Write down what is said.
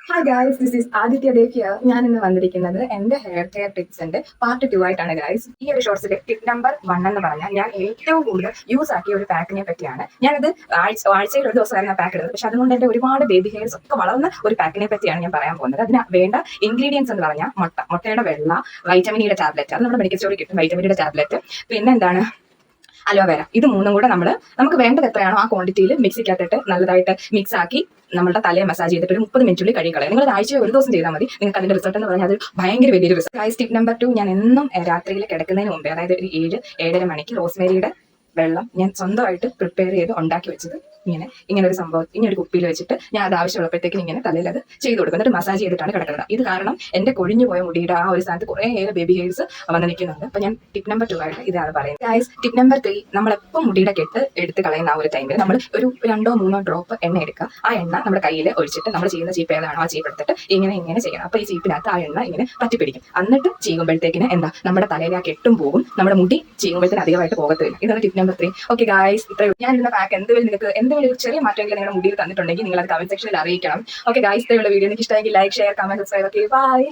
Hi guys, this is Aditya Dev here. ഞാൻ ഇന്ന് വന്നിരിക്കുന്നത് എന്റെ ഹെയർ കെയർ ടിപ്സിന്റെ പാർട്ട് 2 ആയിട്ടാണ് ഗായ്സ്. ഈ ഒരു ഷോർട്സിലെ ടിപ്പ് നമ്പർ 1 എന്ന് പറഞ്ഞാൽ ഞാൻ ഏറ്റവും കൂടുതൽ യൂസ് ആക്കിയ ഒരു പാക്കിനെ പറ്റിയാണ്. ഞാനത് ആഴ്ചയിൽ ഒരു ദിവസമായിരുന്നു ആ പാക്ക് ഇടുന്നത്. പക്ഷെ അതുകൊണ്ട് എന്റെ ഒരുപാട് ബേബി ഹെയർസ് ഒക്കെ വളർന്ന ഒരു പാക്കിനെ പറ്റിയാണ് ഞാൻ പറയാൻ പോകുന്നത്. അതിന് വേണ്ട ഇൻഗ്രീഡിയൻസ് എന്ന് പറഞ്ഞാൽ മുട്ടയുടെ വെള്ള, വൈറ്റമിൻ ഇയുടെ ടാബ്ലറ്റ്, അത് നമ്മുടെ മെഡിക്കൽ സ്റ്റോറിൽ കിട്ടും. വൈറ്റമിൻ ഇയുടെ ടാബ്ലറ്റ്, പിന്നെ എന്താണ്, അലോവേര. ഇത് മൂന്നും കൂടെ നമുക്ക് വേണ്ടത് എത്രയാണോ ആ ക്വാണ്ടിറ്റിയിൽ മിക്സിക്കകത്തിട്ട് നല്ലതായിട്ട് മിക്സ് ആക്കി നമ്മുടെ തലയെ മസാജ് ചെയ്തിട്ട് ഒരു 30 മിനിറ്റുള്ളിൽ കഴുകിക്കളയാം. നിങ്ങൾ ആഴ്ച ഒരു ദിവസം ചെയ്താൽ മതി. നിങ്ങൾക്ക് അതിന്റെ റിസൾട്ട് എന്ന് പറഞ്ഞാൽ അത് ഭയങ്കര വലിയൊരു റിസൾട്ട്. ഗൈസ്, ടിപ്പ് നമ്പർ 2, ഞാൻ എന്നും രാത്രിയിൽ കിടക്കുന്നതിന് മുമ്പേ, അതായത് ഒരു 7-7:30 മണിക്ക് റോസ്മേരിയുടെ വെള്ളം ഞാൻ സ്വന്തമായിട്ട് പ്രിപ്പയർ ചെയ്ത് ഉണ്ടാക്കി വെച്ചത് ഇങ്ങനെ ഒരു സംഭവം, ഇങ്ങനെ ഒരു കുപ്പിയിൽ വെച്ചിട്ട് ഞാൻ അത് ആവശ്യമുള്ളപ്പോഴത്തേക്കും ഇങ്ങനെ തലയിൽ അത് ചെയ്ത് കൊടുക്കും. എന്നിട്ട് മസാജ് ചെയ്തിട്ടാണ് കിടക്കുന്നത്. ഇത് കാരണം എന്റെ കൊഴിഞ്ഞു പോയ മുടിയുടെ ആ ഒരു സ്ഥാനത്ത് കുറേയേറെ ബേബി ഹെയർസ് വന്ന് നിൽക്കുന്നുണ്ട്. അപ്പൊ ഞാൻ ടിപ്പ് നമ്പർ 2 ആയിട്ട് ഇതാണ് പറയുന്നത്. ഗൈസ്, ടിപ്പ് നമ്പർ 3, നമ്മളെപ്പോൾ മുടിയുടെ കെട്ട് എടുത്ത് കളയുന്ന ആ ഒരു ടൈമിൽ നമ്മൾ ഒരു 2-3 ഡ്രോപ്പ് എണ്ണ എടുക്കുക. ആ എണ്ണ നമ്മുടെ കയ്യിൽ ഒഴിച്ചിട്ട് നമ്മൾ ചെയ്യുന്ന ചീപ്പ് ഏതാണോ ആ ചീപ്പ് എടുത്തിട്ട് ഇങ്ങനെ ചെയ്യണം. അപ്പൊ ഈ ചീപ്പിനകത്ത് ആ എണ്ണ ഇങ്ങനെ പറ്റിപ്പിടിക്കും. എന്നിട്ട് ചെയ്യുമ്പോഴത്തേക്കിന് എന്താ, നമ്മുടെ തലയിൽ ആ കെട്ടും പോകും, നമ്മുടെ മുടി ചെയ്യുമ്പോഴത്തേന് അധികമായിട്ട് പോകത്തില്ല. ഇതാണ് ടിപ്പ് നമ്പർ 3. ഓക്കെ ഗൈസ്, ഇത്രയും ഞാൻ ഇതിന്റെ പാക്ക് എന്തെങ്കിലും ചെറിയ മാറ്റമെങ്കിലും നിങ്ങളുടെ മുടിയിൽ തന്നിട്ടുണ്ടെങ്കിൽ നിങ്ങൾ അത് കമന്റ് സെക്ഷനിൽ അറിയിക്കണം. ഓക്കെ ഗൈസ്, ഇത്രയുള്ള വീഡിയോ എനിക്ക് ഇഷ്ടമെങ്കിൽ like, share, comment, subscribe. Okay, by.